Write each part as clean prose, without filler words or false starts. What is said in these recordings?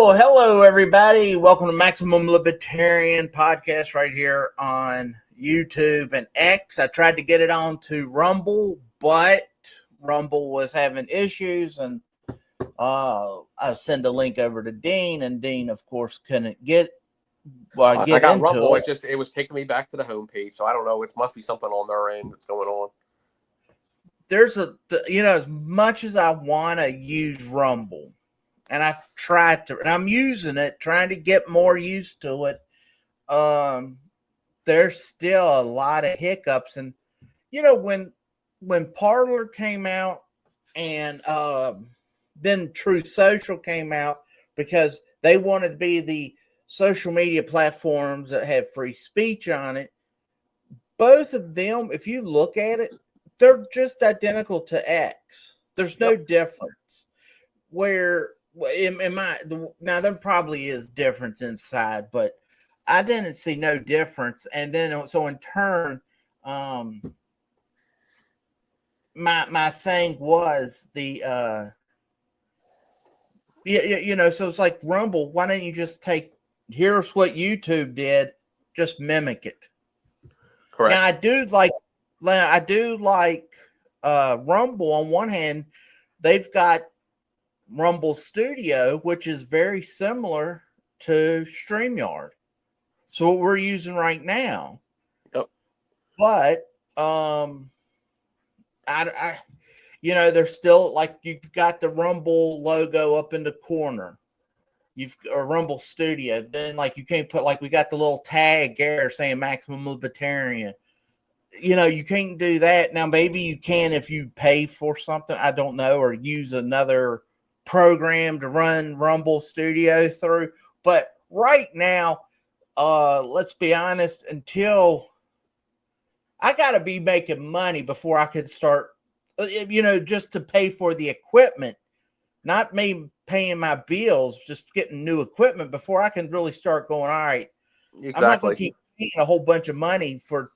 Well, hello, everybody. Welcome to Maximum Libertarian Podcast right here on YouTube and X. I tried to get it on to Rumble, but Rumble was having issues, and I sent a link over to Dean, and Dean, of course, couldn't get I got into Rumble. it. It was taking me back to the homepage, so I don't know. It must be something on their end that's going on. There's as much as I want to use Rumble, and I've tried to, and I'm using it, trying to get more used to it. There's still a lot of hiccups, and when Parler came out, and then Truth Social came out, because they wanted to be the social media platforms that have free speech on it. Both of them, if you look at it, they're just identical to X. There's no difference. Where now there probably is difference inside, but I didn't see no difference. And then so in turn, my thing was the so it's like Rumble. Why don't you just here's what YouTube did, just mimic it. Correct. Now I do like Rumble. On one hand, they've got Rumble Studio, which is very similar to StreamYard. So what we're using right now. Yep. But there's still, like, you've got the Rumble logo up in the corner. You've a Rumble Studio. Then, like, you can't put, like, we got the little tag there saying Maximum Libertarian. You can't do that. Now, maybe you can if you pay for something, I don't know, or use another program to run Rumble Studio through. But right now, let's be honest, until I got to be making money before I could start, just to pay for the equipment, not me paying my bills, just getting new equipment before I can really start going, all right, exactly. I'm not going to keep paying a whole bunch of money for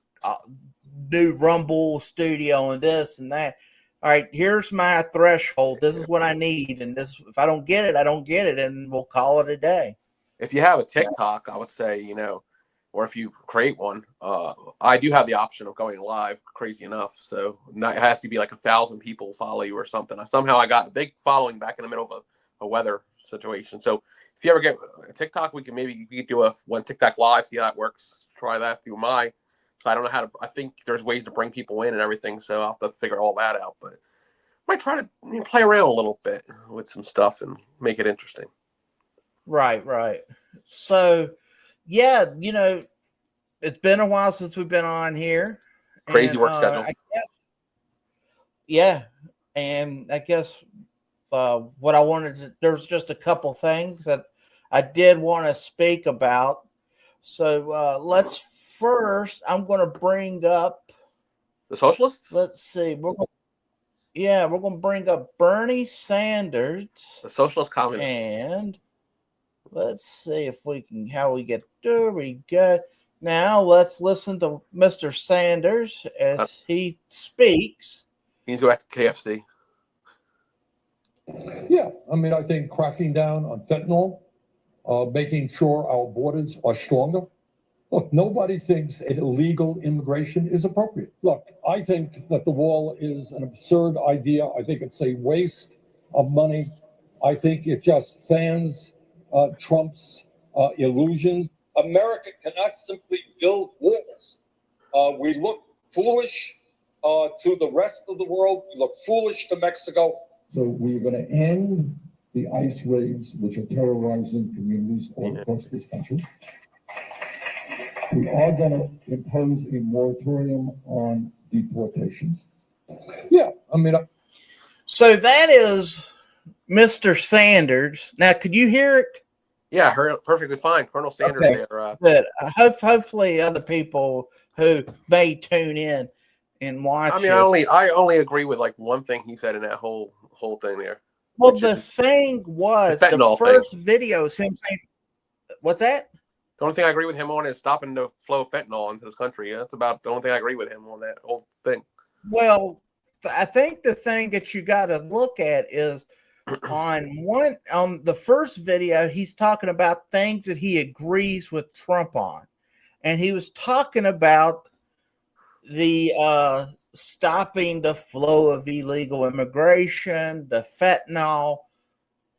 new Rumble Studio and this and that. All right, here's my threshold. This is what I need, and this, if I don't get it, I don't get it, and we'll call it a day. If you have a TikTok, I would say, or if you create one, I do have the option of going live, crazy enough. So it has to be like 1,000 people follow you or something. Somehow I got a big following back in the middle of a weather situation. So if you ever get a TikTok, we can do one TikTok live, see how it works. Try that through So I don't know how to. I think there's ways to bring people in and everything. So I'll have to figure all that out. But I might try to play around a little bit with some stuff and make it interesting. Right. So, yeah, it's been a while since we've been on here. Crazy work schedule. And I guess what I wanted to, there's just a couple things that I did want to speak about. So I'm going to bring up the socialists. Let's see. We're going to bring up Bernie Sanders, the socialist communist, and let's see how we get there. We go. Now let's listen to Mr. Sanders as he speaks. He needs to go back to KFC. Yeah, I think cracking down on fentanyl, making sure our borders are stronger. Look, nobody thinks illegal immigration is appropriate. Look, I think that the wall is an absurd idea. I think it's a waste of money. I think it just fans Trump's illusions. America cannot simply build walls. We look foolish to the rest of the world. We look foolish to Mexico. So we're going to end the ICE raids, which are terrorizing communities all across this country. We are going to impose a moratorium on deportations. Yeah, So that is Mr. Sanders. Now, could you hear it? Yeah, I heard it perfectly fine. Colonel Sanders there. Good. Hopefully other people who may tune in and watch. I only agree with like one thing he said in that whole thing there. Well, the thing was, the first video is him saying, what's that? The only thing I agree with him on is stopping the flow of fentanyl into this country. That's about the only thing I agree with him on that whole thing. Well, I think the thing that you got to look at is on the first video, he's talking about things that he agrees with Trump on, and he was talking about the stopping the flow of illegal immigration, the fentanyl,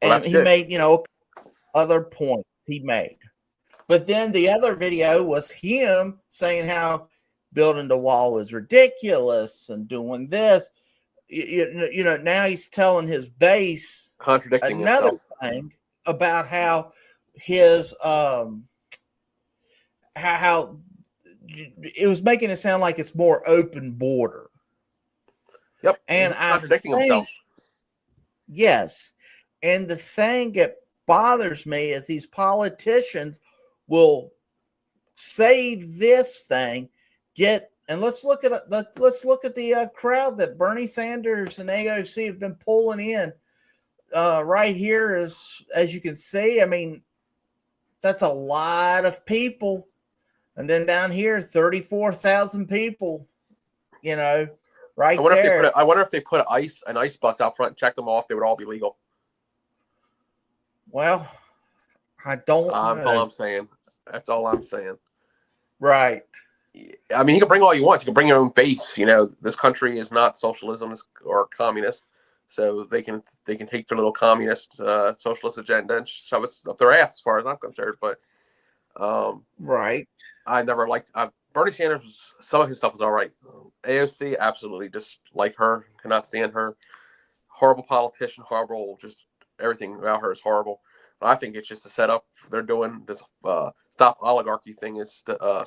and he made other points he made. But then the other video was him saying how building the wall is ridiculous and doing this. Now he's telling his base contradicting another himself. thing about how his how it was making it sound like it's more open border. Yep, and he's contradicting himself. Yes, and the thing that bothers me is these politicians will say this thing, let's look at the crowd that Bernie Sanders and AOC have been pulling in. Right here is, as you can see, I mean, that's a lot of people. And then down here, 34,000 people, right there. I wonder if they put an ice bus out front and checked them off, they would all be legal. Well, I don't know. That's all I'm saying. That's all I'm saying. Right. I mean, you can bring all you want. You can bring your own base. This country is not socialism or communist, so they can take their little communist socialist agenda and shove it up their ass, as far as I'm concerned. But right. I never liked Bernie Sanders. Some of his stuff was all right. AOC, absolutely, just like her, cannot stand her. Horrible politician, horrible. Just everything about her is horrible. But I think it's just a setup. They're doing this stop oligarchy thing. Is to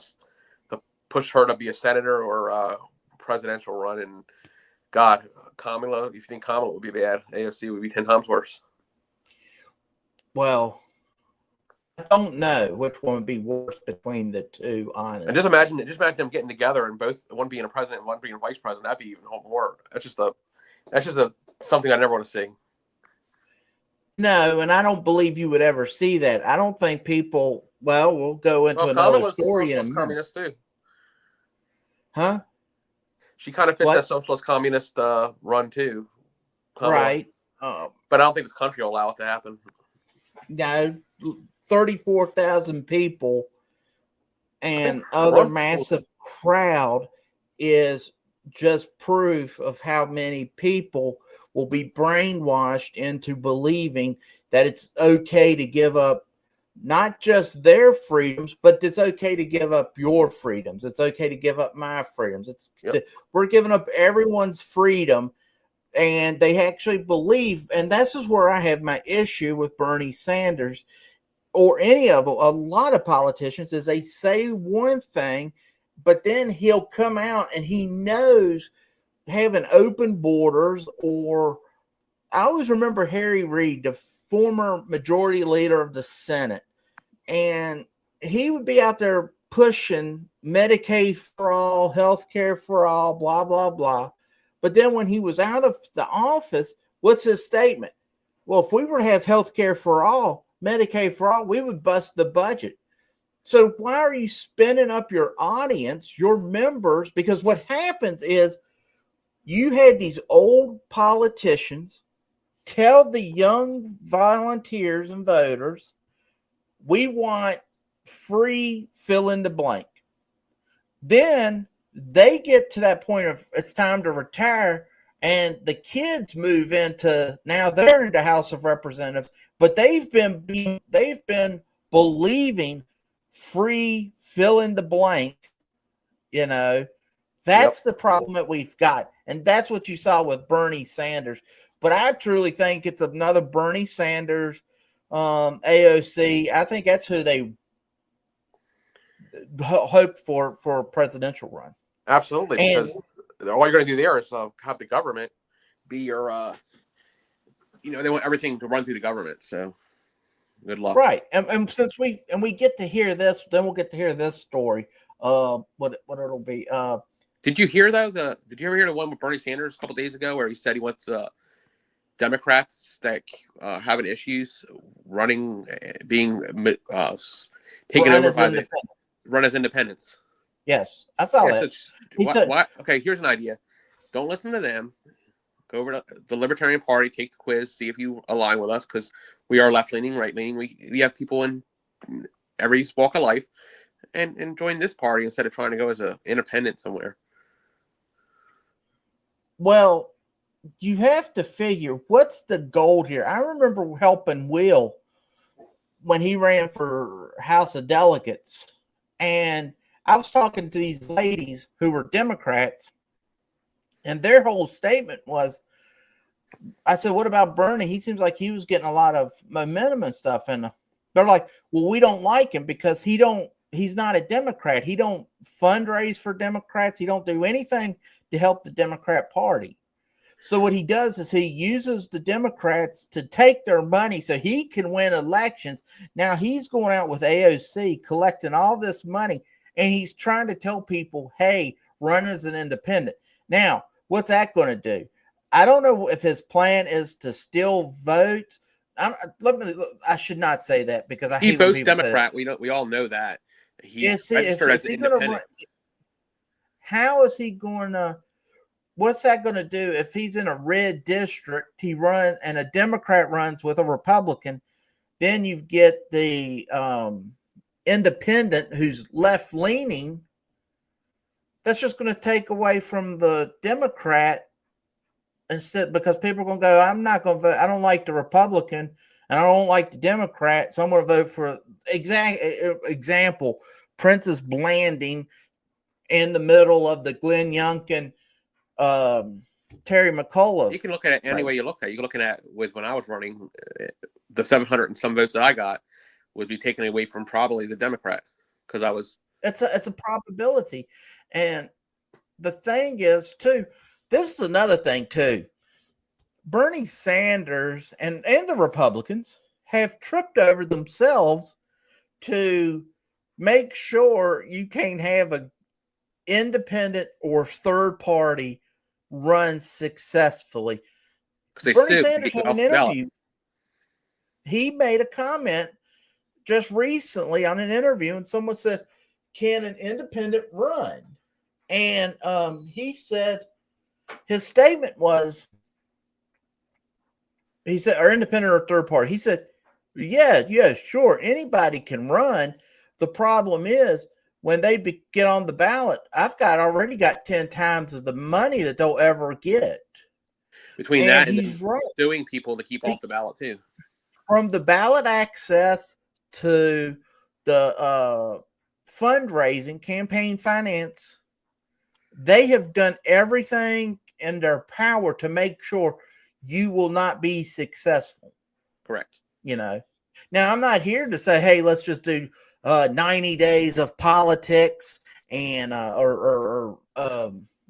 push her to be a senator or a presidential run. And God, Kamala, if you think Kamala would be bad, AOC would be 10 times worse. Well, I don't know which one would be worse between the two, honestly. And just imagine them getting together and both one being a president and one being a vice president. That'd be even more. That's just something I never want to see. No, and I don't believe you would ever see that. I don't think people. Well, we'll go into another story in a minute. Communist too. Huh? She kind of fits that socialist communist run too. Right. But I don't think this country will allow it to happen. No, 34,000 people and other massive crowd is just proof of how many people will be brainwashed into believing that it's okay to give up not just their freedoms, but it's okay to give up your freedoms. It's okay to give up my freedoms. We're giving up everyone's freedom, and they actually believe, and this is where I have my issue with Bernie Sanders or any of a lot of politicians, is they say one thing, but then he'll come out and he knows having open borders. Or I always remember Harry Reid, the former majority leader of the Senate, and he would be out there pushing Medicaid for all, health care for all, blah, blah, blah. But then when he was out of the office, what's his statement? Well, if we were to have health care for all, Medicaid for all, we would bust the budget. So why are you spinning up your audience, your members? Because what happens is you had these old politicians tell the young volunteers and voters, we want free fill in the blank. Then they get to that point of it's time to retire, and the kids move into, now they're in the House of Representatives, but they've been believing free fill in the blank. That's the problem that we've got, and that's what you saw with Bernie Sanders. But I truly think it's another Bernie Sanders, AOC. I think that's who they hope for a presidential run. Absolutely, because all you're going to do there is have the government be your, they want everything to run through the government. So good luck. Right, and since we get to hear this, then we'll get to hear this story. What it'll be. Did you hear though? Did you ever hear the one with Bernie Sanders a couple days ago where he said he wants Democrats that having issues running, being taken over by run as independents? Yes, I saw that. Okay, here's an idea. Don't listen to them. Go over to the Libertarian Party, take the quiz, see if you align with us, because we are left-leaning, right-leaning. We have people in every walk of life, and join this party instead of trying to go as an independent somewhere. Well, you have to figure what's the goal here. I remember helping Will when he ran for House of Delegates, and I was talking to these ladies who were Democrats, and their whole statement was, I said, what about Bernie? He seems like he was getting a lot of momentum and stuff. And they're like, well, we don't like him because he's not a Democrat. He don't fundraise for Democrats. He don't do anything to help the Democrat Party. So what he does is he uses the Democrats to take their money so he can win elections. Now he's going out with AOC collecting all this money, and he's trying to tell people, hey, run as an independent. Now, what's that going to do? I don't know if his plan is to still vote. I should not say that because I he hate when votes people Democrat. say that. We all know that he's Is registered as an independent. How is he going to? What's that going to do if he's in a red district? He runs and a Democrat runs with a Republican. Then you get the independent who's left leaning. That's just going to take away from the Democrat. Instead, because people are going to go, I'm not going to vote. I don't like the Republican and I don't like the Democrat, so I'm going to vote for example, Princess Blanding in the middle of the Glenn Youngkin, Terry McAuliffe. You can look at it any way you look at it. You're looking at with when I was running, the 700 and some votes that I got would be taken away from probably the Democrat because I was. It's a probability, and the thing is too. This is another thing, too. Bernie Sanders and the Republicans have tripped over themselves to make sure you can't have an independent or third party run successfully. Bernie Sanders had an interview. He made a comment just recently on an interview, and someone said, can an independent run? And he said, his statement was, he said, or independent or third party. He said, yeah, sure. Anybody can run. The problem is when they get on the ballot, I've already got 10 times of the money that they'll ever get. Between that and he's suing people to keep off the ballot too. From the ballot access to the fundraising, campaign finance, they have done everything in their power to make sure you will not be successful. Correct. Now I'm not here to say, hey, let's just do 90 days of politics and or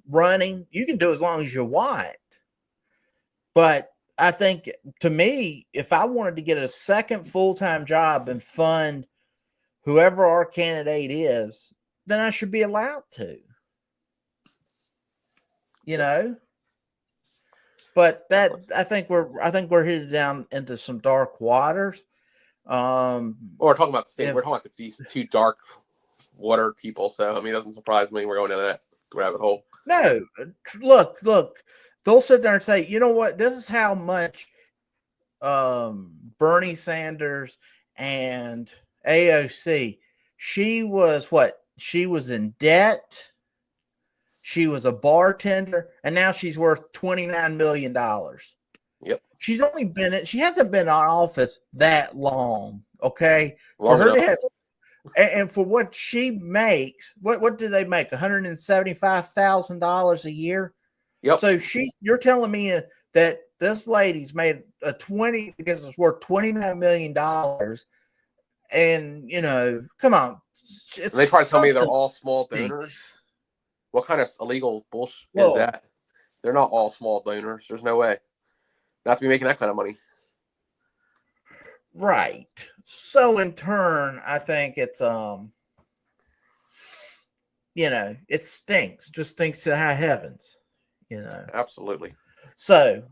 running. You can do as long as you want. But I think, to me, if I wanted to get a second full-time job and fund whoever our candidate is, then I should be allowed to. But that I think we're headed down into some dark waters. Well, we're talking about the same. We're talking about these two dark water people. So it doesn't surprise me we're going down that rabbit hole. No, look. They'll sit there and say, you know what? This is how much Bernie Sanders and AOC. She was what? She was in debt. She was a bartender, and now she's worth $29 million. Yep. She hasn't been in office that long, okay? Long for her enough. to have, and for what she makes, what do they make? $175,000 a year? Yep. So you're telling me that this lady's made because it's worth $29 million. And, come on. They probably tell me they're all small donors. What kind of illegal bullshit is that? They're not all small donors. There's no way. Not to be making that kind of money. Right. So in turn, I think it's it stinks. It just stinks to high heavens. Absolutely. So,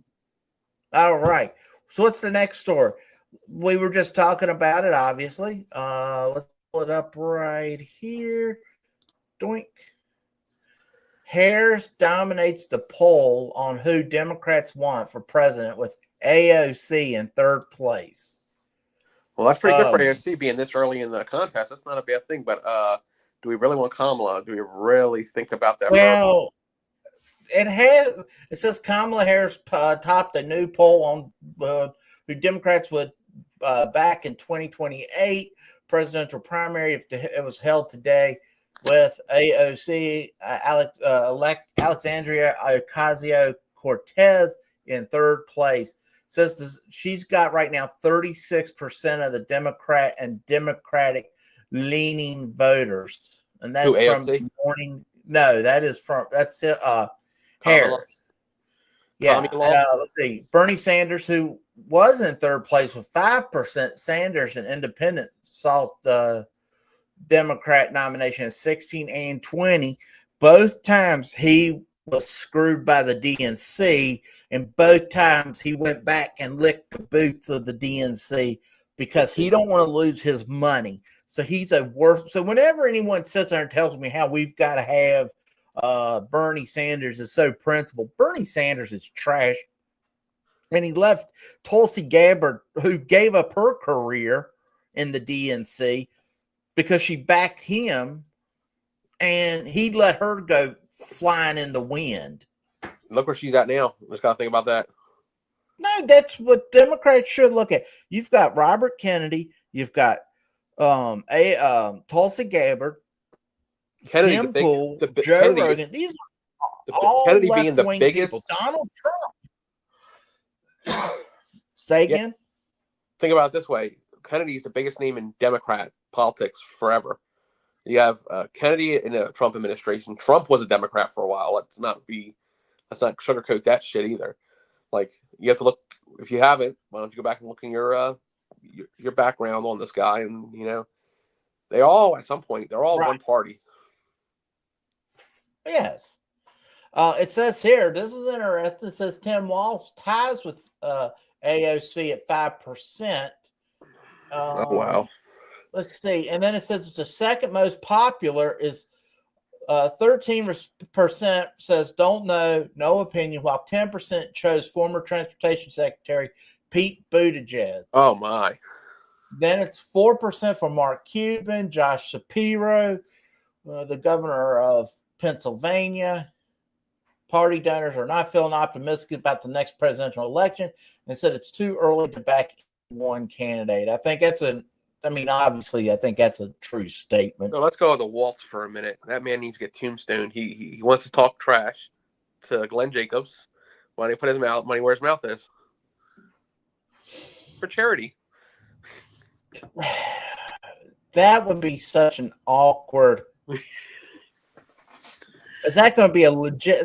all right. So what's the next story? We were just talking about it, obviously. Let's pull it up right here. Doink. Harris dominates the poll on who Democrats want for president with AOC in third place. Well, that's pretty good for AOC being this early in the contest. That's not a bad thing. But do we really want Kamala? Do we really think about that? Well, it says Kamala Harris topped a new poll on who Democrats would back in 2028 presidential primary if it was held today, with AOC Alexandria Ocasio-Cortez in third place. Says she's got right now 36% of the Democrat and Democratic leaning voters, and that's from morning. No, that's Harris. Yeah, let's see. Bernie Sanders, who was in third place with 5%, Sanders, an independent, saw the Democrat nomination at 16 and 20. Both times he was screwed by the DNC, and both times he went back and licked the boots of the DNC because he don't want to lose his money. So he's a worse. So whenever anyone sits there and tells me how we've got to have Bernie Sanders is so principled, Bernie Sanders is trash. And he left Tulsi Gabbard, who gave up her career in the DNC because she backed him, and he let her go flying in the wind. Look where she's at now. Just got to think about that. No, that's what Democrats should look at. You've got Robert Kennedy. You've got Tulsi Gabbard, Kennedy, Tim Pool, Joe Kennedy Rogan. These are all Kennedy being the biggest people. Donald Trump. Say again? Think about it this way. Kennedy's the biggest name in Democrat politics forever. You have Kennedy in the Trump administration. Trump was a Democrat for a while. Let's not sugarcoat that shit either. Like, you have to look. If you haven't, why don't you go back and look in your background on this guy? And they all at some point they're all one party. Yes. It says here, this is interesting. It says Tim Walz ties with AOC at 5%. Oh, wow. Let's see. And then it says the second most popular is 13% says don't know, no opinion, while 10% chose former Transportation Secretary Pete Buttigieg. Oh, my. Then it's 4% for Mark Cuban, Josh Shapiro, the governor of Pennsylvania. Party donors are not feeling optimistic about the next presidential election and said it's too early to back one candidate. I think obviously, I think that's a true statement. So let's go on the Waltz for a minute. That man needs to get tombstone. He wants to talk trash to Glenn Jacobs when he put his mouth money where his mouth is for charity. That would be such an awkward. Is that going to be a legit?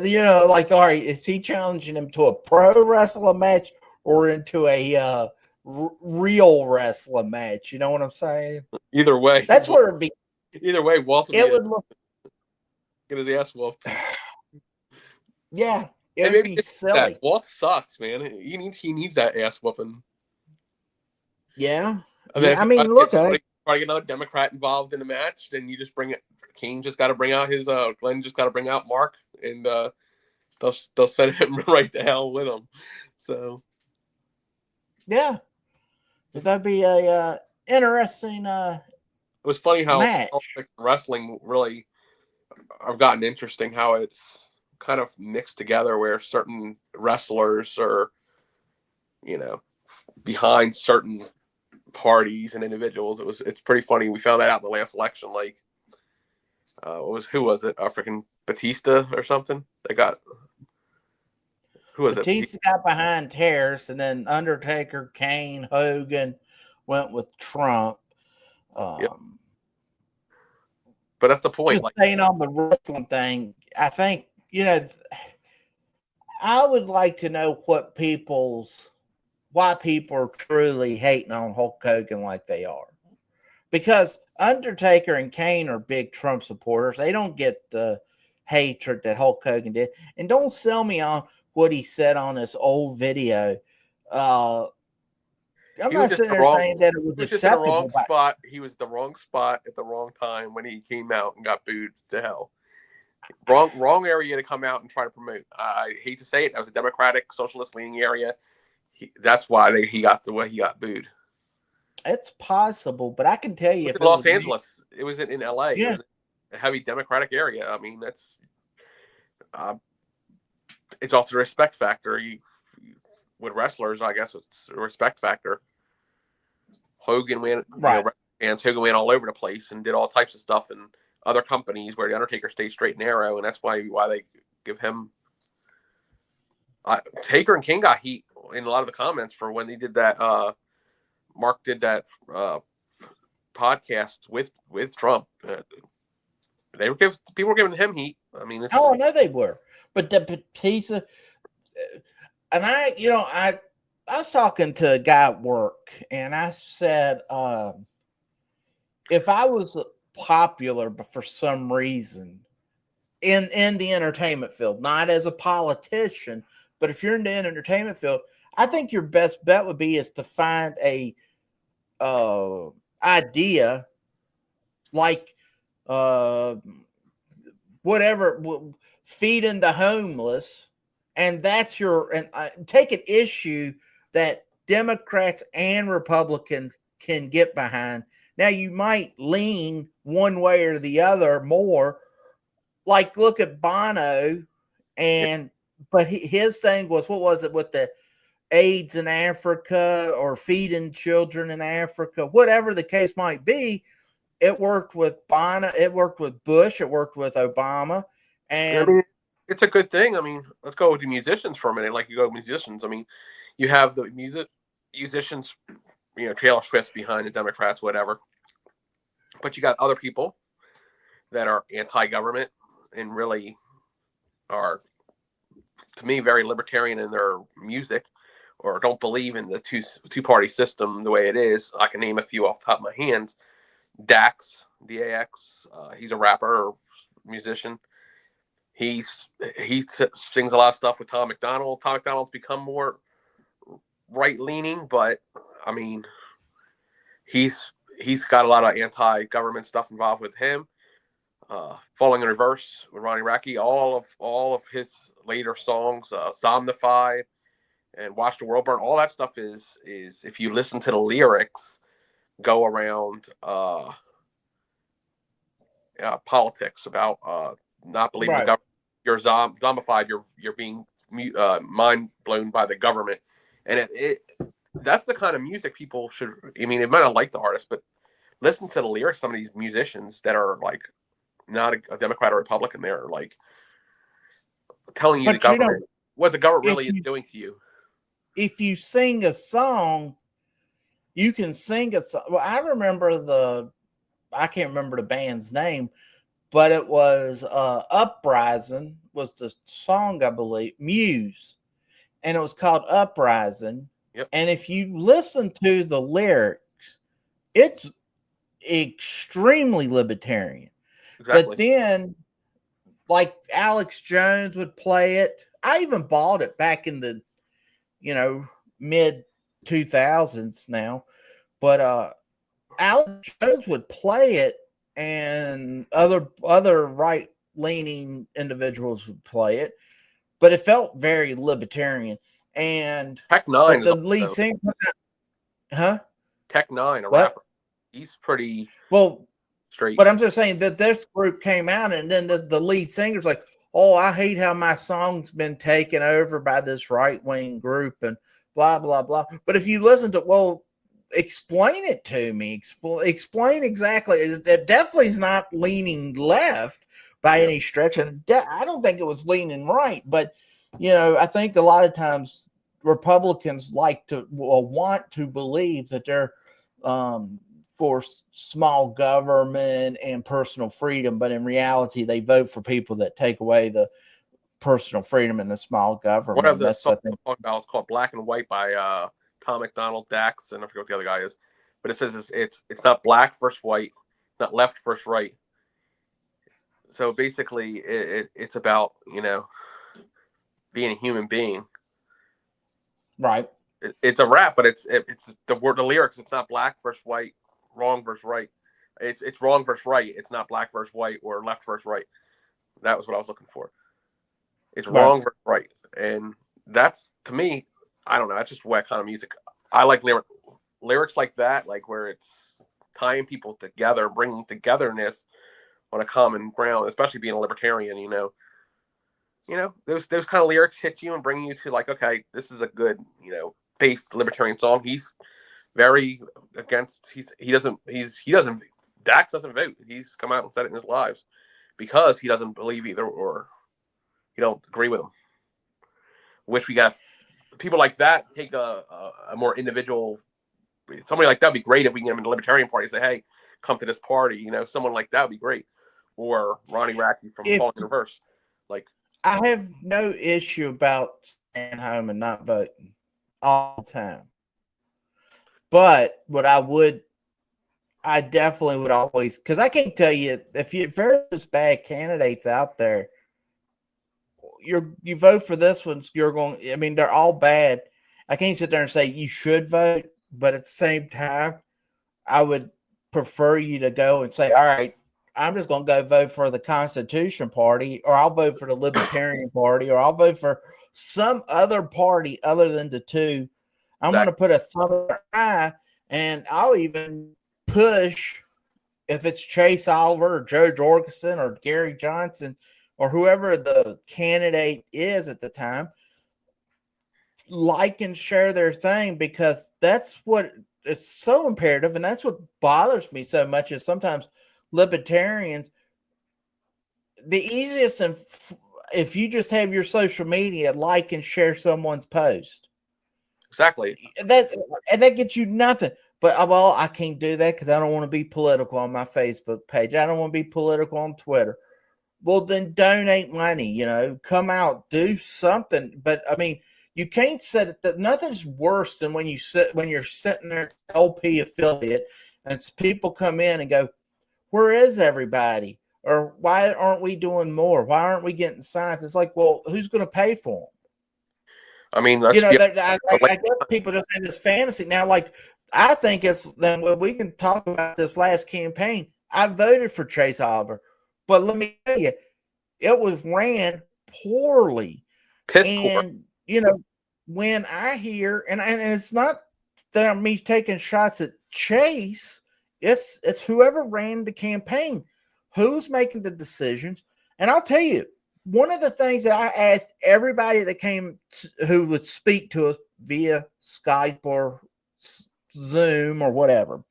All right, is he challenging him to a pro wrestling match or into a real wrestling match? You know what I'm saying? Either way, that's where it'd be. Either way, Waltz would look. Get his ass whooped. Yeah, it would be silly. Waltz sucks, man. He needs that ass whooping. Yeah. I mean, look, try to get another Democrat involved in the match, then you just bring it. King just got to bring out his Glenn just got to bring out Mark, and they'll send him right to hell with him. So yeah, that'd be a interesting. It was funny how wrestling really I've gotten interesting how it's kind of mixed together where certain wrestlers are behind certain parties and individuals. It's pretty funny. We found that out in the last election. Like, who was it? Freaking Batista or something? Who was it? Batista got behind Harris, and then Undertaker, Kane, Hogan went with Trump. Yep. But that's the point. Just staying on the wrestling thing, I think I would like to know why people are truly hating on Hulk Hogan like they are, because Undertaker and Kane are big Trump supporters. They don't get the hatred that Hulk Hogan did. And don't sell me on what he said on this old video. I'm not sitting there saying that it was acceptable. He was the wrong spot at the wrong time when he came out and got booed to hell. Wrong area to come out and try to promote. I hate to say it. That was a Democratic, socialist leaning area. That's why he got the way he got booed. It's possible, but I can tell you It was if in it Los was Angeles. It was in LA. Yeah. It was a heavy Democratic area. I mean, that's it's also a respect factor. With wrestlers, I guess it's a respect factor. Hogan went, right. and Hogan went all over the place and did all types of stuff in other companies where the Undertaker stayed straight and narrow, and that's why they give him. Taker and King got heat in a lot of the comments for when they did that. Mark did that podcast with Trump. People were giving him heat. I mean, I know they were, but he's a, and I was talking to a guy at work, and I said, if I was popular, but for some reason in the entertainment field, not as a politician, but if you're in the entertainment field, I think your best bet would be is to find a idea like whatever, feeding the homeless, and that's and take an issue that Democrats and Republicans can get behind. Now you might lean one way or the other more, like look at Bono, but his thing was, what was it with the AIDS in Africa or feeding children in Africa, whatever the case might be. It worked with Bono, it worked with Bush, it worked with Obama, and I mean, it's a good thing. I mean, let's go with the musicians for a minute. Like you go with musicians. I mean, you have the musicians, Taylor Swift's behind the Democrats, whatever. But you got other people that are anti-government and really are, to me, very libertarian in their music, or don't believe in the two-party system the way it is. I can name a few off the top of my hands. Dax, D-A-X, he's a rapper or musician. He sings a lot of stuff with Tom McDonald. Tom McDonald's become more right-leaning, but I mean, he's got a lot of anti-government stuff involved with him. Falling in Reverse with Ronnie Radke, all of his later songs, Somnify and Watch the World Burn, all that stuff is if you listen to the lyrics, go around politics about not believing the government. You're zombified. You're being mind blown by the government, and that's the kind of music people should. I mean, it might not like the artist, but listen to the lyrics. Some of these musicians that are like not a Democrat or Republican, they're like telling you what the government really is doing to you. If you sing a song, you can sing a song. Well, I remember I can't remember the band's name, but it was Uprising was the song, I believe, Muse, and it was called Uprising. Yep. And if you listen to the lyrics, it's extremely libertarian. Exactly. But then, like Alex Jones would play it. I even bought it back in the, mid 2000s now. But Alex Jones would play it, and other right leaning individuals would play it, but it felt very libertarian. And Tech Nine, the lead singer, Tech Nine, a rapper. He's pretty straight. But I'm just saying that this group came out, and then the lead singer's like, "Oh, I hate how my song's been taken over by this right wing group," and blah blah blah. But if you listen to, explain it to me. Explain exactly. It definitely is not leaning left by any stretch, and I don't think it was leaning right. But I think a lot of times Republicans like to want to believe that they're for small government and personal freedom, but in reality, they vote for people that take away the personal freedom and the small government. One of the songs I'm talking about is called "Black and White" by Tom McDonald, Dax, and I forget what the other guy is. But it says it's not black versus white, not left versus right. So basically, it's about being a human being. Right. It's a rap, but it's the lyrics. It's not black versus white, wrong versus right. It's wrong versus right. It's not black versus white or left versus right. That was what I was looking for. It's Right. wrong versus right. And that's, to me, I don't know. That's just what kind of music. I like lyrics like that, like where it's tying people together, bringing togetherness on a common ground, especially being a libertarian, those kind of lyrics hit you and bring you to like, okay, this is a good, based libertarian song. He's very against, Dax doesn't vote. He's come out and said it in his lives because he doesn't believe either, or he don't agree with him. Which we got people like that take a more individual, somebody like that would be great if we can get him in the Libertarian Party and say, hey, come to this party. Someone like that would be great. Or Ronnie Radke from Falling in Reverse. Like, I have no issue about staying home and not voting all the time. But what I definitely would always, because I can't tell you, if there's bad candidates out there, you vote for this one, they're all bad. I can't sit there and say you should vote, but at the same time, I would prefer you to go and say, all right, I'm just going to go vote for the Constitution Party, or I'll vote for the Libertarian Party, or I'll vote for some other party other than the two. I'm going to put a thumb in the eye, and I'll even push if it's Chase Oliver or Joe Jorgensen or Gary Johnson or whoever the candidate is at the time, like and share their thing, because that's what it's so imperative. And that's what bothers me so much is sometimes libertarians, the easiest, and if you just have your social media, like and share someone's post. Exactly. That gets you nothing. But, I can't do that because I don't want to be political on my Facebook page. I don't want to be political on Twitter. Well, then donate money, come out, do something. But you can't set it that nothing's worse than when you're sitting there LP affiliate and people come in and go, where is everybody? Or why aren't we doing more? Why aren't we getting signs? It's like, well, who's going to pay for them? I guess people just have this fantasy now. Like, I think then we can talk about this last campaign. I voted for Chase Oliver, but let me tell you, it was ran poorly. And when I hear, and it's not that I'm me taking shots at Chase, it's whoever ran the campaign, who's making the decisions. And I'll tell you, one of the things that I asked everybody that came who would speak to us via Skype or Zoom or whatever,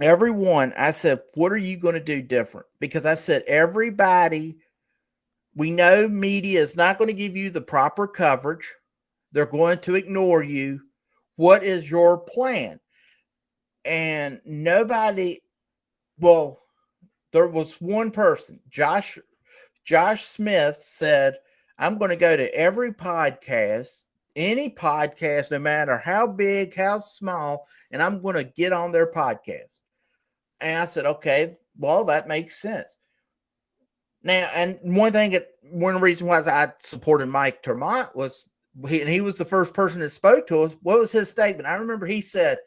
everyone, I said, what are you going to do different? Because I said, everybody, we know media is not going to give you the proper coverage. They're going to ignore you. What is your plan? And nobody, there was one person, Josh Smith said, I'm going to go to every podcast, any podcast, no matter how big, how small, and I'm going to get on their podcast. And I said, okay, well, that makes sense. Now, and one reason why I supported Mike Termont was he was the first person that spoke to us. What was his statement? I remember he said,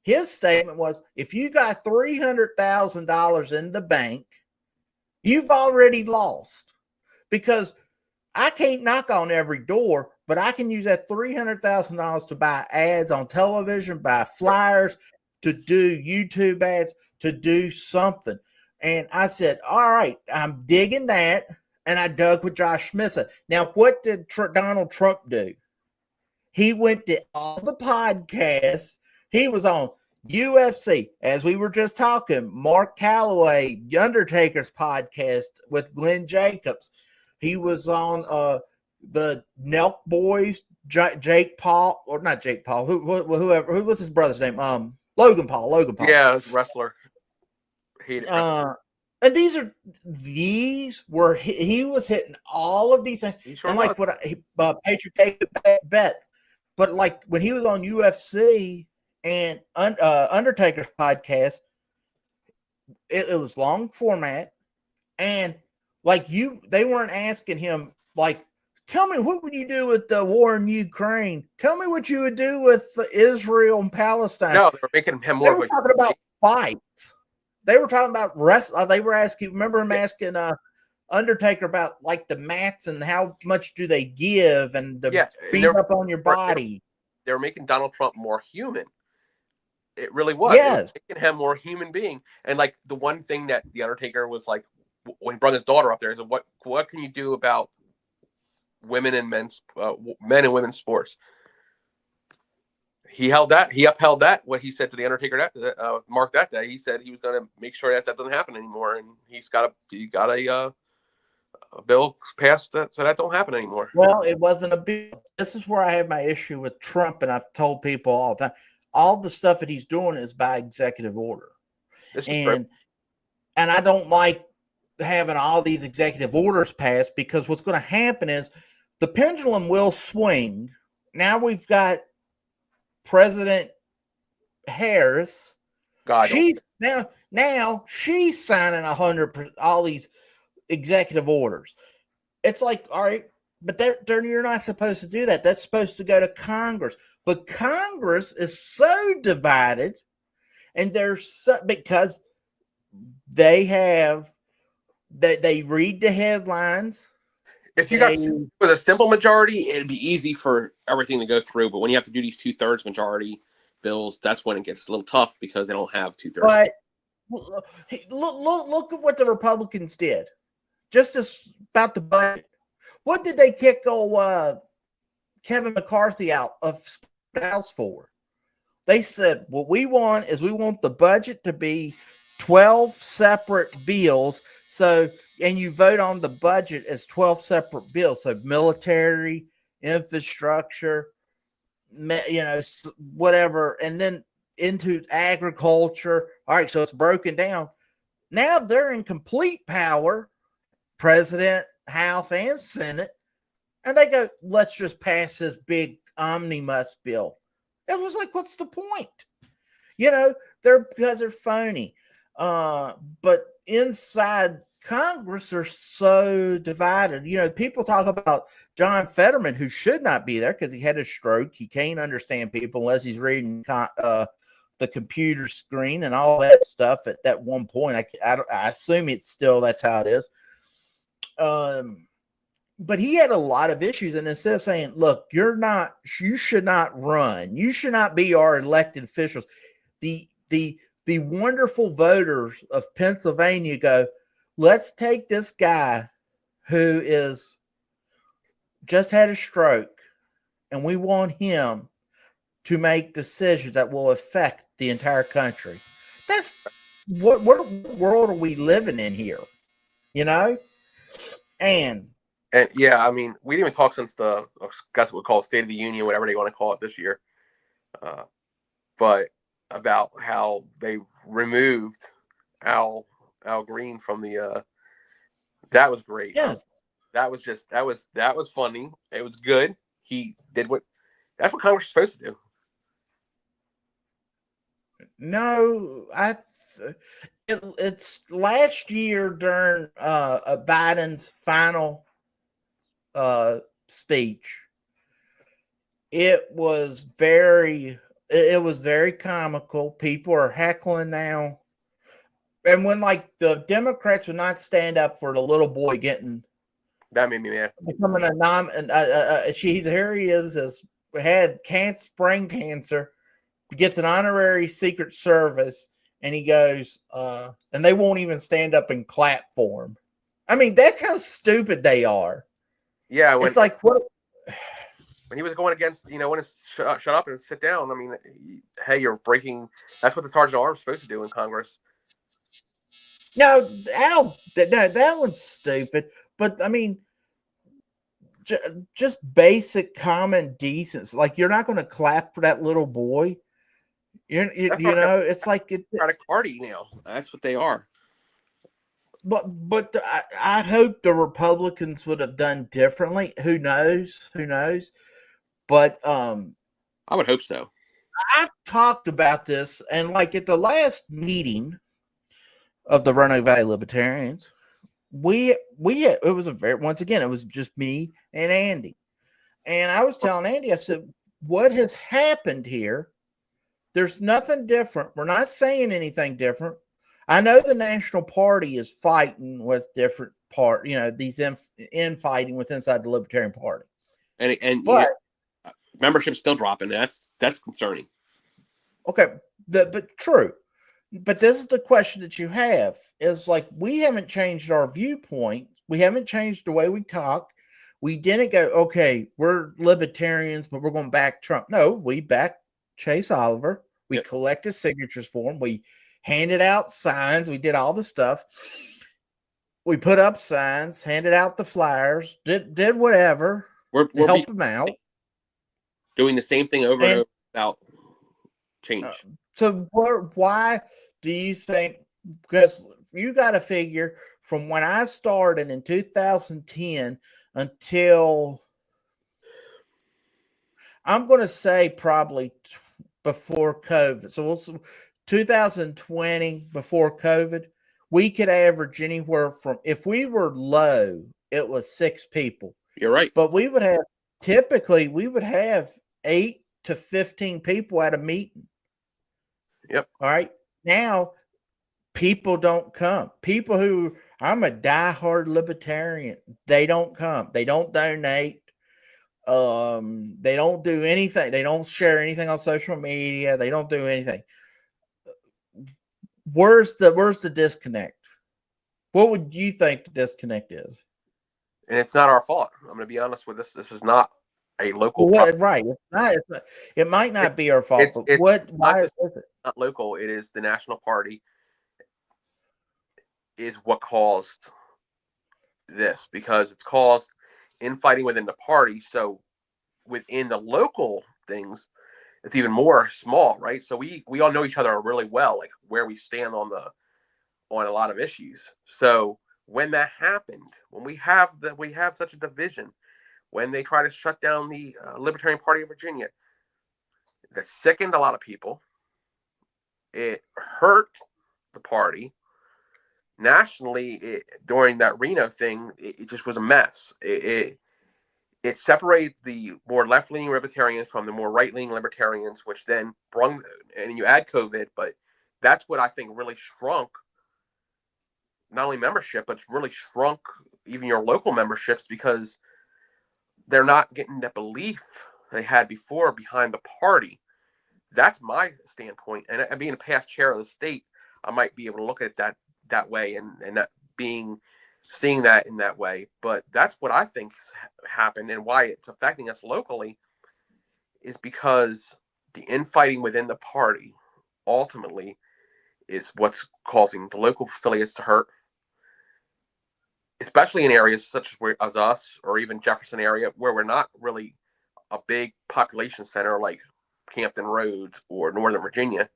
his statement was, if you got $300,000 in the bank, you've already lost, because I can't knock on every door, but I can use that $300,000 to buy ads on television, buy flyers, to do YouTube ads, to do something. And I said, all right, I'm digging that. And I dug with Josh Smith. Now, what did Donald Trump do? He went to all the podcasts. He was on UFC, as we were just talking, Mark Calloway, Undertaker's podcast with Glenn Jacobs. He was on the Nelk Boys, Jake Paul, or not Jake Paul, whoever, what's his brother's name? Logan Paul. Yeah, wrestler. And these were, he was hitting all of these things. Sure and like what Patriot David bets. But like when he was on UFC and Undertaker's podcast, it was long format. And like they weren't asking him, like, tell me, what would you do with the war in Ukraine? Tell me what you would do with Israel and Palestine. No, they were making him talking about fights. They were talking about wrestling. They were asking, remember him asking Undertaker about like the mats and how much do they give and the and beat up on your body. They were making Donald Trump more human. It really was. It was Yes. making him more human being. And like the one thing that the Undertaker was like when he brought his daughter up there, he said, "What can you do about women and men and women's sports?" He upheld that. What he said to the Undertaker Mark that day, he said he was going to make sure that doesn't happen anymore, and he got a bill passed that so that don't happen anymore. Well, it wasn't a bill. This is where I have my issue with Trump, and I've told people all the time, all the stuff that he's doing is by executive order. And I don't like having all these executive orders passed, because what's going to happen is the pendulum will swing. Now we've got President Harris. She's now she's signing 100% all these executive orders. It's like, all right, but you're not supposed to do that. That's supposed to go to Congress. But Congress is so divided, and because they read the headlines. If you got with a simple majority, it'd be easy for everything to go through. But when you have to do these 2/3 majority bills, that's when it gets a little tough because they don't have 2/3. But look at what the Republicans did. Just about the budget. What did they kick Kevin McCarthy out of the House for? They said, what we want the budget to be 12 separate bills. And you vote on the budget as 12 separate bills. So military, infrastructure, whatever, and then into agriculture. All right, so it's broken down. Now they're in complete power, President, House, and Senate, and they go, let's just pass this big omnibus bill. It was like, what's the point? Because they're phony. But inside Congress are so divided. People talk about John Fetterman, who should not be there because he had a stroke. He can't understand people unless he's reading the computer screen and all that stuff. At that one point, I assume that's how it is. But he had a lot of issues, and instead of saying, "Look, you should not run. You should not be our elected officials," the wonderful voters of Pennsylvania go, let's take this guy who is just had a stroke, and we want him to make decisions that will affect the entire country. That's what world are we living in here? And yeah, I mean, we didn't even talk since I guess what we call State of the Union, whatever they want to call it this year. But about how they removed Al Green from the that was great. Yes. That was funny. It was good. He did that's what Congress is supposed to do. No, it's last year during Biden's final speech. It was very comical. People are heckling now. And when the Democrats would not stand up for the little boy that made me mad. Becoming here he is, had brain cancer, gets an honorary Secret Service, and he goes, and they won't even stand up and clap for him. I mean, that's how stupid they are. Yeah, it's like what. When he was going against, when it's shut up and sit down. I mean, hey, you're breaking. That's what the sergeant at arms is supposed to do in Congress. No, that one's stupid. But I mean, just basic common decency. Like, you're not going to clap for that little boy. It's like Democratic Party now. That's what they are. But I hope the Republicans would have done differently. Who knows? But I would hope so. I've talked about this, and at the last meeting of the Roanoke Valley Libertarians, it was just me and Andy. And I was telling Andy, I said, what has happened here? There's nothing different. We're not saying anything different. I know the National Party is fighting with different part, these infighting with inside the Libertarian Party. And But membership's still dropping. That's concerning. okay, but true. But this is the question that you have is like, we haven't changed our viewpoint. We haven't changed the way we talk. We didn't go, okay, we're libertarians, but we're going to back Trump. No, we backed Chase Oliver. We collected signatures for him. We handed out signs. We did all the stuff. We put up signs, handed out the flyers, did whatever to help him out. Doing the same thing over and over without change. So why do you think? Because you got to figure from when I started in 2010 until I'm going to say probably before COVID. So 2020 before COVID, we could average anywhere from, if we were low, it was 6 people. You're right. But we would have 8 to 15 people at a meeting. Yep. All right. Now, people don't come. People who, I'm a diehard libertarian, they don't come. They don't donate. They don't do anything. They don't share anything on social media. They don't do anything. Where's the disconnect? What would you think the disconnect is? And it's not our fault. I'm going to be honest with this. This is not a local. Right. It's not. It might not be our fault. Why is it not local? It is the National Party is what caused this, because it's caused infighting within the party. So within the local things, it's even more small, right? So we all know each other really well, like where we stand on a lot of issues. So when that happened, when we have such a division, when they try to shut down the Libertarian Party of Virginia, that sickened a lot of people. It hurt the party. Nationally, during that Reno thing, it just was a mess. It separated the more left-leaning libertarians from the more right-leaning libertarians, which then brung, and you add COVID, but that's what I think really shrunk not only membership, but it's really shrunk even your local memberships, because they're not getting the belief they had before behind the party. That's my standpoint. And being a past chair of the state, I might be able to look at it that way and that seeing that in that way. But that's what I think happened, and why it's affecting us locally is because the infighting within the party ultimately is what's causing the local affiliates to hurt, especially in areas such as us, or even Jefferson area, where we're not really a big population center like Campton Roads or Northern Virginia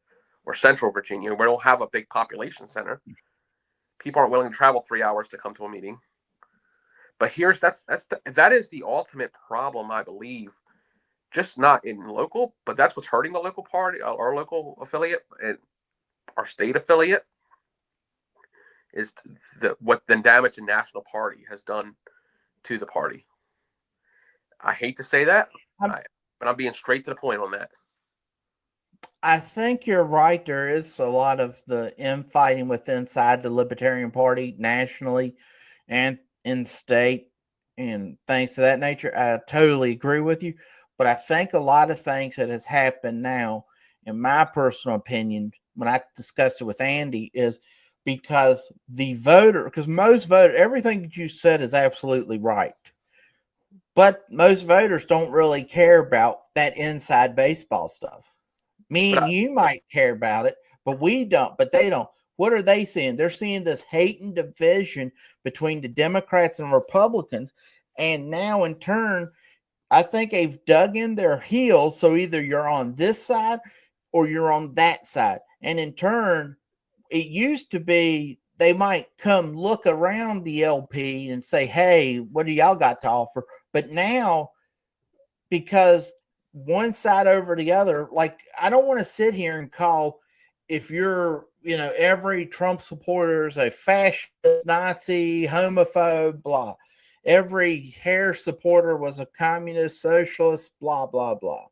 or Central Virginia. We don't have a big population center. People aren't willing to travel 3 hours to come to a meeting. But that is the ultimate problem, I believe. Just not in local, but that's what's hurting the local party, our local affiliate, and our state affiliate, is what the damage the national party has done to the party. I hate to say that, but I'm being straight to the point on that. I think you're right. There is a lot of the infighting inside the Libertarian Party nationally and in state and things of that nature. I totally agree with you. But I think a lot of things that has happened now, in my personal opinion, when I discussed it with Andy, is because most voters, everything that you said is absolutely right. But most voters don't really care about that inside baseball stuff. Me and you might care about it, but we don't. But they don't. What are they seeing? They're seeing this hate and division between the Democrats and Republicans. And now, in turn, I think they've dug in their heels. So either you're on this side or you're on that side. And in turn, it used to be they might come look around the LP and say, hey, what do y'all got to offer? But now, because one side over the other, like, I don't want to sit here and call, if you're, every Trump supporter is a fascist, Nazi, homophobe, blah. Every Harris supporter was a communist, socialist, blah, blah, blah.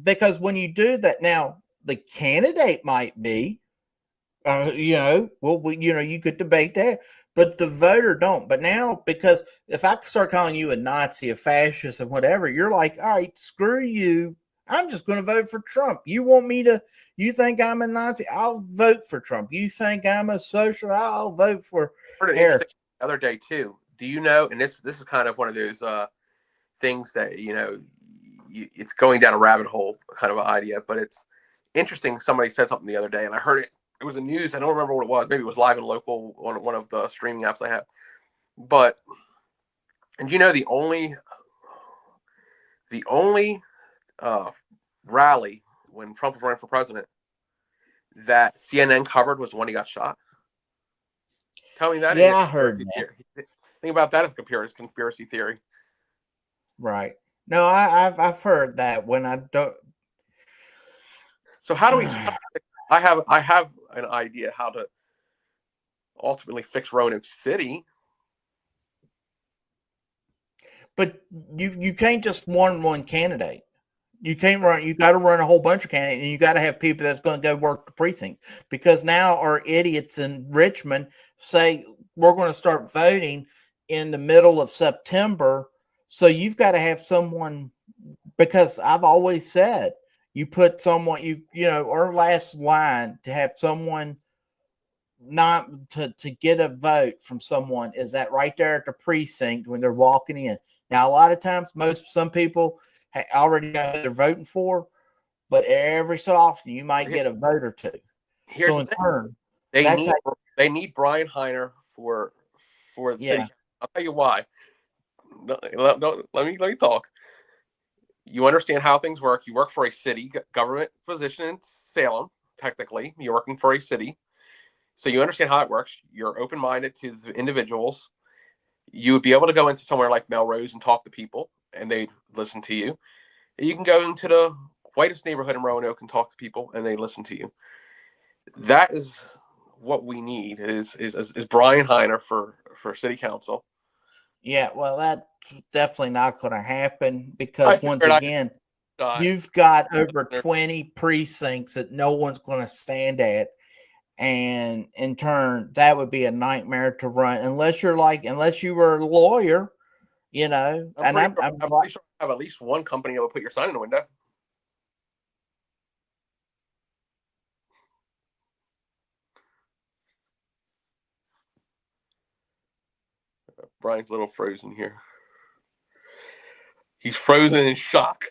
Because when you do that, now the candidate might be, you could debate that, But the voter don't. But now, because if I start calling you a Nazi, a fascist, and whatever, you're like, all right, screw you. I'm just going to vote for Trump. You want me to? You think I'm a Nazi? I'll vote for Trump. You think I'm a social? I'll vote for I heard an Harris. interesting the other day too. Do you know? And this is kind of one of those things that it's going down a rabbit hole kind of an idea, but it's interesting. Somebody said something the other day, and I heard it. It was in news. I don't remember what it was. Maybe it was live and local on one of the streaming apps I have. But and the only rally when Trump was running for president that CNN covered was the one he got shot. Tell me that. Yeah, I heard that. Think about that as a conspiracy theory. Right. No, I've heard that. When I don't. So how do we? I have an idea how to ultimately fix Roanoke City. But you can't just one candidate. You can't run. You got to run a whole bunch of candidates, and you got to have people that's going to go work the precinct. Because now our idiots in Richmond say we're going to start voting in the middle of September. So you've got to have someone. Because I've always said you put someone our last line to have someone not to get a vote from someone is that right there at the precinct when they're walking in. Now, a lot of times, some people already know who they're voting for, but every so often you might get a vote or two. Here's so in turn, they need Brian Heiner for the city. I'll tell you why. Let me talk. You understand how things work. You work for a city government position in Salem. Technically, you're working for a city, so you understand how it works. You're open-minded to the individuals. You would be able to go into somewhere like Melrose and talk to people, and they'd listen to you. You can go into the whitest neighborhood in Roanoke and talk to people, and they listen to you. That is what we need. Is Brian Heiner for city council? Yeah, well, that's definitely not going to happen because once again, you've got over 20 precincts that no one's going to stand at. And in turn, that would be a nightmare to run unless you were a lawyer, I'm pretty sure I have at least one company that will put your sign in the window. Brian's a little frozen here. He's frozen in shock.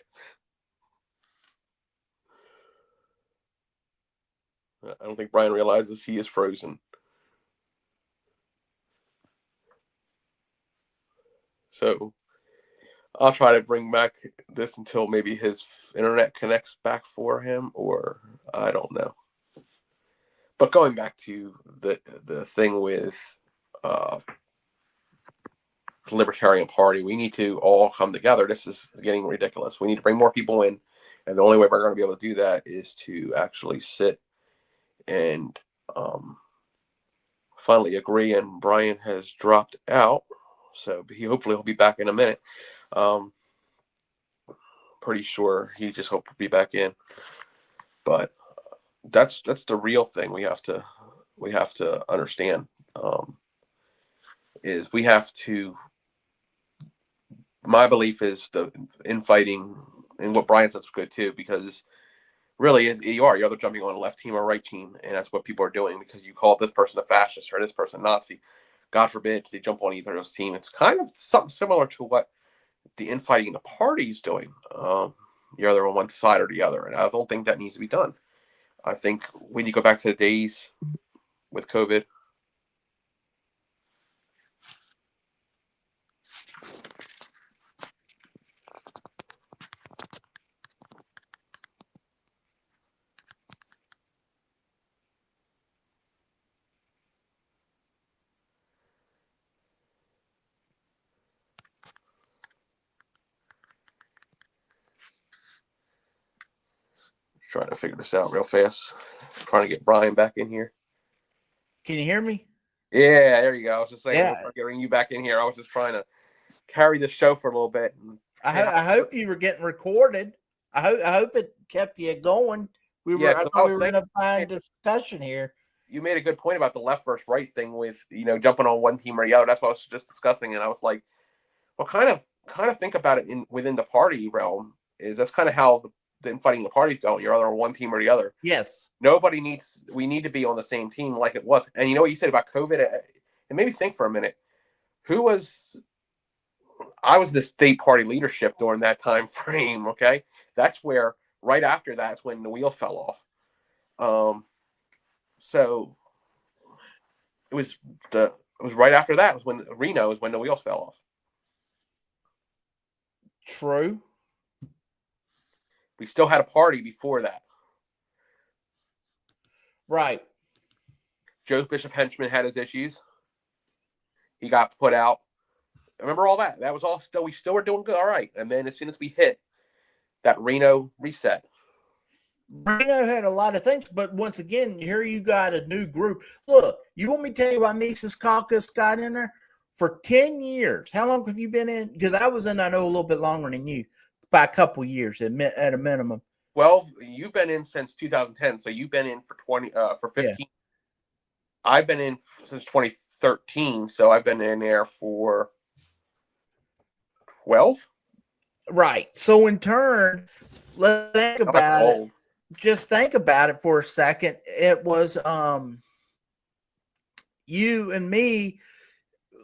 I don't think Brian realizes he is frozen. So I'll try to bring back this until maybe his internet connects back for him, or I don't know. But going back to the thing with the Libertarian Party, we need to all come together. This is getting ridiculous. We need to bring more people in, and the only way we're going to be able to do that is to actually sit and finally agree. And Brian has dropped out, so hopefully he'll be back in a minute. Pretty sure he just hoped to be back in, but that's the real thing we have to understand. Is we have to. My belief is the infighting, and what Brian said is good too, because really you're either jumping on a left team or right team, and that's what people are doing because you call this person a fascist or this person a Nazi. God forbid they jump on either of those teams. It's kind of something similar to what the infighting in the party is doing. You're either on one side or the other, and I don't think that needs to be done. I think when you go back to the days with COVID. Trying to figure this out real fast. Trying to get Brian back in here. Can you hear me? Yeah, there you go. I was just saying, yeah. Getting you back in here. I was just trying to carry the show for a little bit. I hope you were getting recorded. I hope it kept you going. I thought we were in a fine discussion here. you made a good point about the left versus right thing with, jumping on one team or the other. That's what I was just discussing. And I was like, well, kind of think about it within the party realm is that's kind of how the infighting the parties go. You're either on one team or the other. Yes. We need to be on the same team like it was. And you know what you said about COVID? It made me think for a minute. I was the state party leadership during that time frame. Okay. That's where, right after that's when the wheel fell off. So it was right after that was when Reno is when the wheels fell off. True. We still had a party before that. Right. Joe Bishop Henchman had his issues. He got put out. Remember all that? That was all still, we still were doing good. All right. And then as soon as we hit that Reno reset. Reno had a lot of things, but once again, here you got a new group. Look, you want me to tell you why Mises Caucus got in there? For 10 years. How long have you been in? Because I was in, I know, a little bit longer than you, by a couple years at a minimum. Well, you've been in since 2010, so you've been in for 15. Yeah. I've been in since 2013, so I've been in there for 12. Right. So in turn, let's think about it. Just think about it for a second. It was you and me,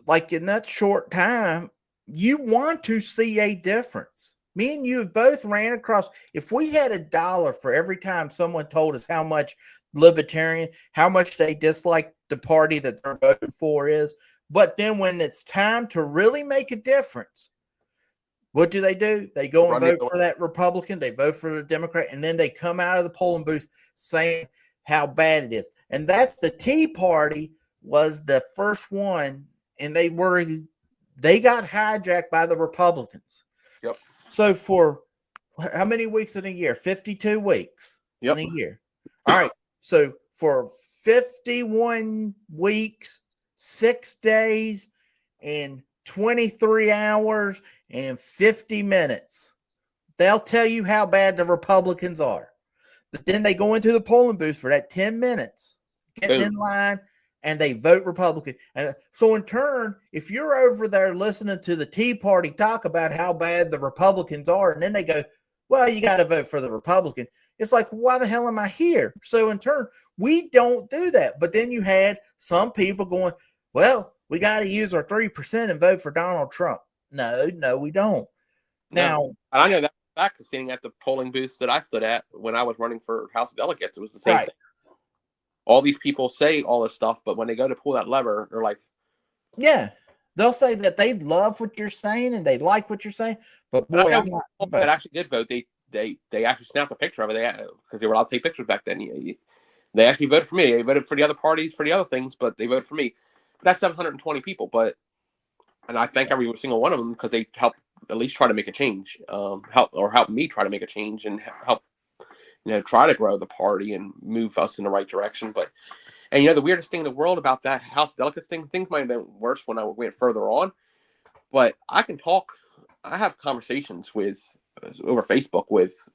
like in that short time, you want to see a difference. Me and you have both ran across. If we had $1 for every time someone told us how much libertarian, how much they dislike the party that they're voting for is, but then when it's time to really make a difference, what do? They go and vote for that Republican, they vote for the Democrat, and then they come out of the polling booth saying how bad it is. And that's the Tea Party was the first one, and they got hijacked by the Republicans. Yep. So for how many weeks in a year? 52 weeks in a year. All right. So for 51 weeks, 6 days, and 23 hours and 50 minutes, they'll tell you how bad the Republicans are. But then they go into the polling booth for that 10 minutes, getting in line, and they vote Republican. And so in turn, if you're over there listening to the Tea Party talk about how bad the Republicans are, and then they go, well, you got to vote for the Republican. It's like, why the hell am I here? So in turn, we don't do that. But then you had some people going, well, we got to use our 3% and vote for Donald Trump. No, we don't. Now, I know that fact, standing at the polling booths that I stood at when I was running for House of Delegates, it was the same thing. All these people say all this stuff, but when they go to pull that lever, they're like, yeah, they'll say that they love what you're saying and they like what you're saying. But boy, that actually did vote. They actually snapped a picture of it because they were allowed to take pictures back then. They actually voted for me. They voted for the other parties for the other things, but they voted for me. But that's 720 people. And I thank every single one of them because they helped at least try to make a change. Help me try to make a change and help, try to grow the party and move us in the right direction. And the weirdest thing in the world about that House Delegates thing, things might have been worse when I went further on. But I can talk. I have conversations over Facebook with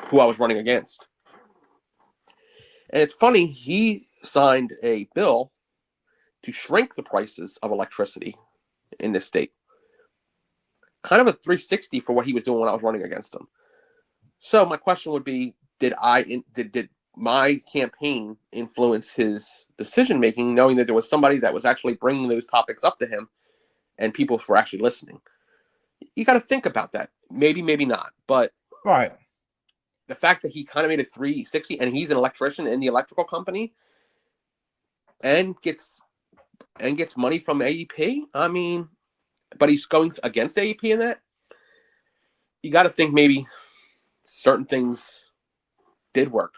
who I was running against. And it's funny, he signed a bill to shrink the prices of electricity in this state. Kind of a 360 for what he was doing when I was running against him. So my question would be, did my campaign influence his decision-making, knowing that there was somebody that was actually bringing those topics up to him and people were actually listening? You got to think about that. Maybe, maybe not. But right, the fact that he kind of made a 360 and he's an electrician in the electrical company and gets money from AEP, I mean, but he's going against AEP in that. You got to think maybe certain things did work.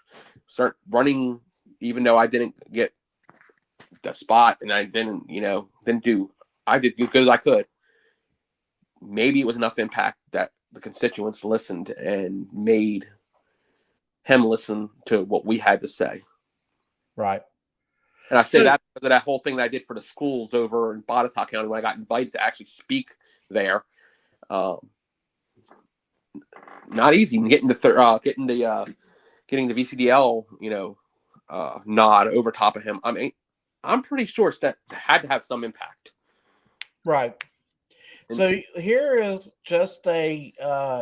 Start running, even though I didn't get the spot and I didn't do. I did as good as I could. Maybe it was enough impact that the constituents listened and made him listen to what we had to say. Right. And I say that because of that whole thing that I did for the schools over in Botetourt County when I got invited to actually speak there. Not easy getting the VCDL, nod over top of him. I mean, I'm pretty sure that had to have some impact. Right. So here is just a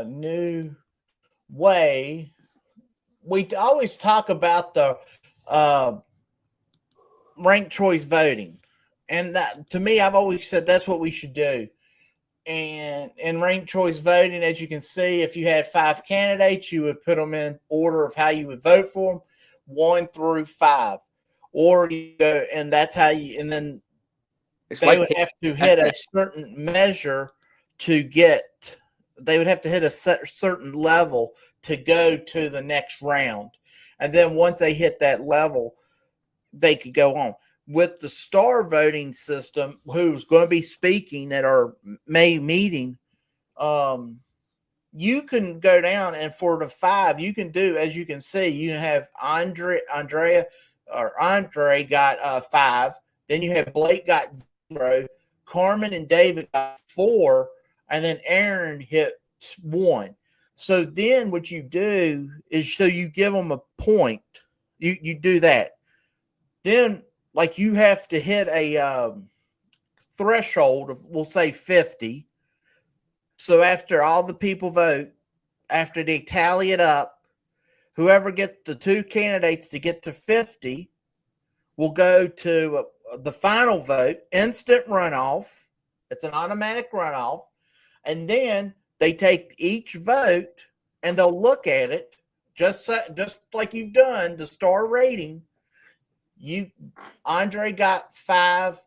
new way. We always talk about the ranked choice voting, and that, to me, I've always said that's what we should do. And in ranked choice voting, as you can see, if you had 5 candidates, you would put them in order of how you would vote for them, 1 through 5, or you go, and that's how you. And then they would have to hit a certain measure to get. They would have to hit a certain level to go to the next round, and then once they hit that level, they could go on. With the star voting system, who's going to be speaking at our May meeting, you can go down, and for the 5, you can do, as you can see, you have Andre got 5. Then you have Blake got 0. Carmen and David got 4, and then Aaron hit 1. So then what you do is, so you give them a point. You do that. Then, like, you have to hit a threshold of, we'll say, 50. So after all the people vote, after they tally it up, whoever gets the 2 candidates to get to 50 will go to the final vote, instant runoff. It's an automatic runoff. And then they take each vote and they'll look at it, just like you've done, the star rating. Andre got 5,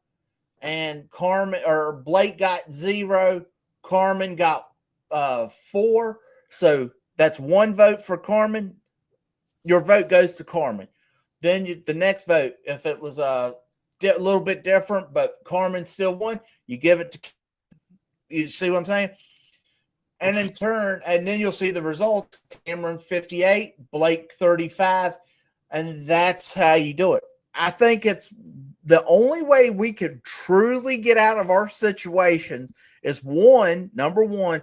and Carmen or Blake got 0. Carmen got 4. So that's 1 vote for Carmen. Your vote goes to Carmen. Then the next vote, if it was a little bit different, but Carmen still won, you give it to. You see what I'm saying? And in turn, and then you'll see the results. Cameron 58, Blake 35, and that's how you do it. I think it's the only way we can truly get out of our situations is number one,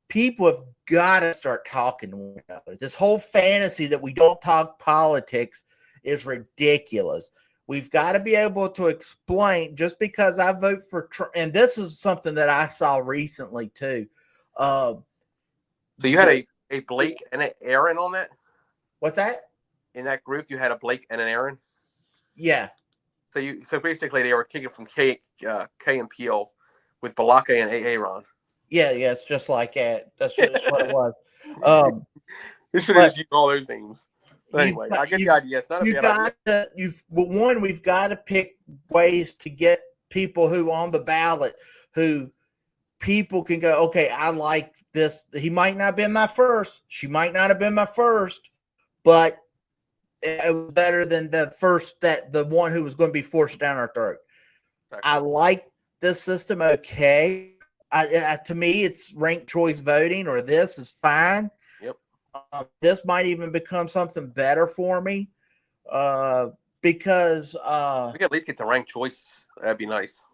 people have got to start talking to one another. This whole fantasy that we don't talk politics is ridiculous. We've got to be able to explain, just because I vote for Trump, and this is something that I saw recently too. So you had a Blake and an Aaron on that? What's that? In that group, you had a Blake and an Aaron? Yeah. So basically they were kicking from K and Peel with Balake and Aaron. Yeah, it's just like that. That's what it was. You should have just used all those names. But anyway, I get the idea. It's not a bad idea. We've got to pick ways to get people who on the ballot, who people can go, okay, I like this. He might not have been my first. She might not have been my first, but it was better than the one who was going to be forced down our throat. Exactly. I like this system. Okay. To me, it's ranked choice voting, or this is fine. Yep. This might even become something better for me, because we can at least get the ranked choice. That'd be nice.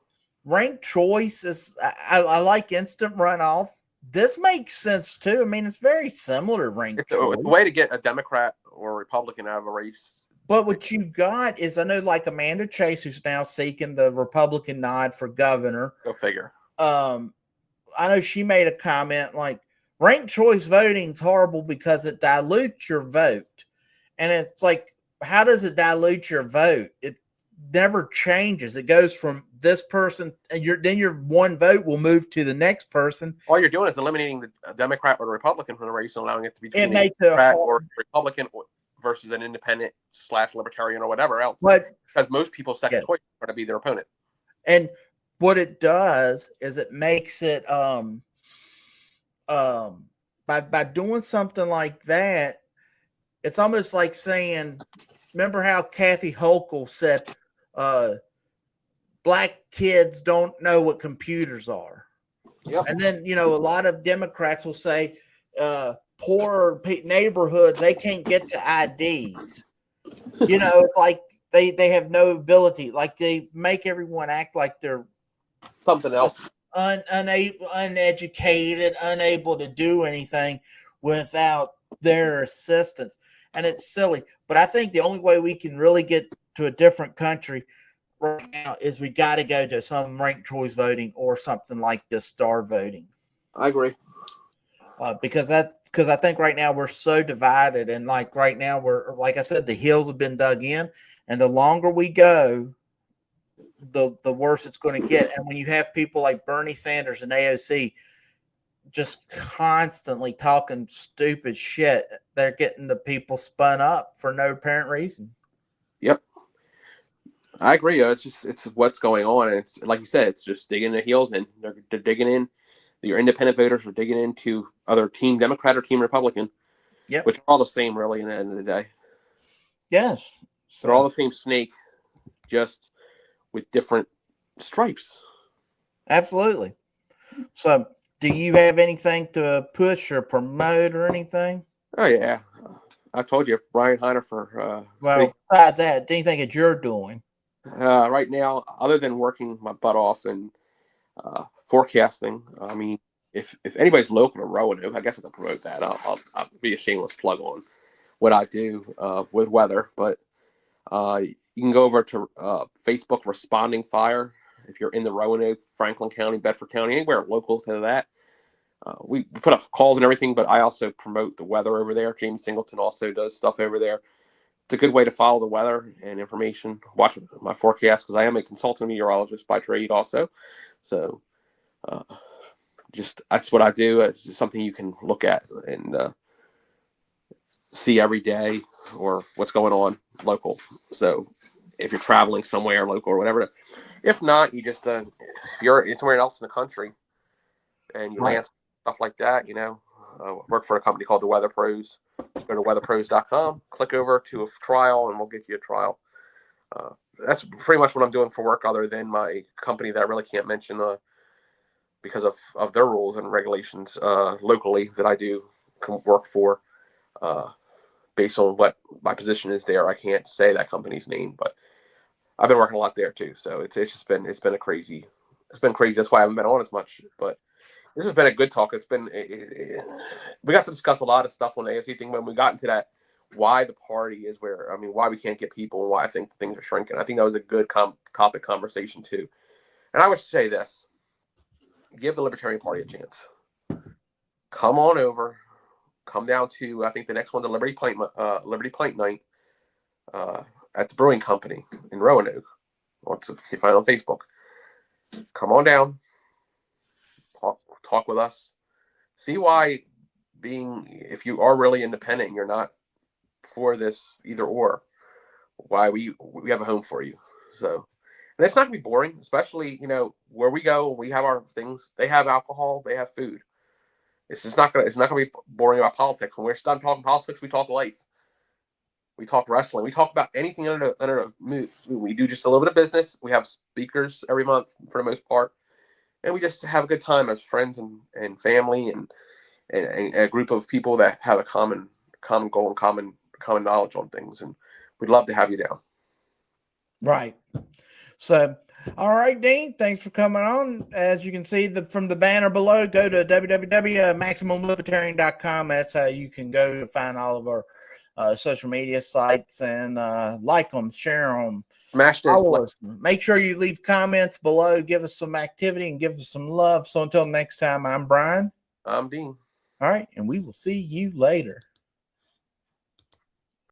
Ranked choice is, I like instant runoff. This makes sense too. I mean, it's very similar to ranked choice. It's a way to get a Democrat or a Republican out of a race. But what you got is, I know, like Amanda Chase, who's now seeking the Republican nod for governor. Go figure. I know she made a comment like, ranked choice voting is horrible because it dilutes your vote. And it's like, how does it dilute your vote? It never changes. It goes from this person, and your one vote will move to the next person. All you're doing is eliminating the Democrat or the Republican from the race and allowing it to be between a Democrat or Republican versus an independent / libertarian or whatever else. But because most people's second choice are going to be their opponent. And what it does is it makes it by doing something like that, it's almost like saying, remember how Kathy Hochul said, black kids don't know what computers are. Yep. And then, a lot of Democrats will say, poor neighborhoods, they can't get to IDs. Like they have no ability. Like they make everyone act like they're something else. Uneducated, unable to do anything without their assistance. and it's silly. But I think the only way we can really get to a different country right now is we got to go to some ranked choice voting or something like this, star voting. I agree. Because I think right now we're so divided, and like right now we're, like I said, the hills have been dug in, and the longer we go, the worse it's going to get. And when you have people like Bernie Sanders and AOC just constantly talking stupid shit, they're getting the people spun up for no apparent reason. Yep. I agree. It's what's going on. And it's like you said, it's just digging the heels in. They're digging in. Your independent voters are digging into other team Democrat or team Republican. Yep. Which are all the same, really, in the end of the day. Yes. They're all the same snake, just with different stripes. Absolutely. So, do you have anything to push or promote or anything? Oh, yeah. I told you, Brian Heiner for... well, besides that, anything that you're doing? Right now, other than working my butt off and forecasting, I mean, if anybody's local to Roanoke, I guess I can promote that. I'll be a shameless plug on what I do with weather. But you can go over to Facebook Responding Fire if you're in the Roanoke, Franklin County, Bedford County, anywhere local to that. We put up calls and everything, but I also promote the weather over there. James Singleton also does stuff over there. It's a good way to follow the weather and information. Watch my forecast because I am a consultant meteorologist by trade also. So just that's what I do. It's just something you can look at and see every day or what's going on local. So if you're traveling somewhere local or whatever, if not, you just if you're somewhere else in the country and you land stuff like that, work for a company called the Weather Pros. Go to weatherpros.com, click over to a trial, and we'll get you a trial. That's pretty much what I'm doing for work, other than my company that I really can't mention because of their rules and regulations locally that I do work for. Based on what my position is there, I can't say that company's name, but I've been working a lot there too. So it's been a crazy. It's been crazy. That's why I haven't been on as much, but. This has been a good talk. It's been we got to discuss a lot of stuff on the AFC thing when we got into that, why the party is why we can't get people and why I think things are shrinking. I think that was a good topic conversation too. And I would say this, give the Libertarian Party a chance. Come on over, come down to, I think the next one, the Liberty Pint night at the Brewing Company in Roanoke. You can find it on Facebook. Come on down. Talk with us. See why if you are really independent and you're not for this either or, why we have a home for you. So, and it's not gonna be boring, especially, where we go, we have our things, they have alcohol, they have food. It's not gonna be boring about politics. When we're done talking politics, we talk life. We talk wrestling. We talk about anything under a mood. We do just a little bit of business. We have speakers every month for the most part. And we just have a good time as friends and family and a group of people that have a common goal and common knowledge on things. And we'd love to have you down. Right. So, all right, Dean, thanks for coming on. As you can see from the banner below, go to www.maximumlibertarian.com. That's how you can go to find all of our social media sites and like them, share them. Smash those. Make sure you leave comments below. Give us some activity and give us some love. So until next time, I'm Brian. I'm Dean. All right, and we will see you later.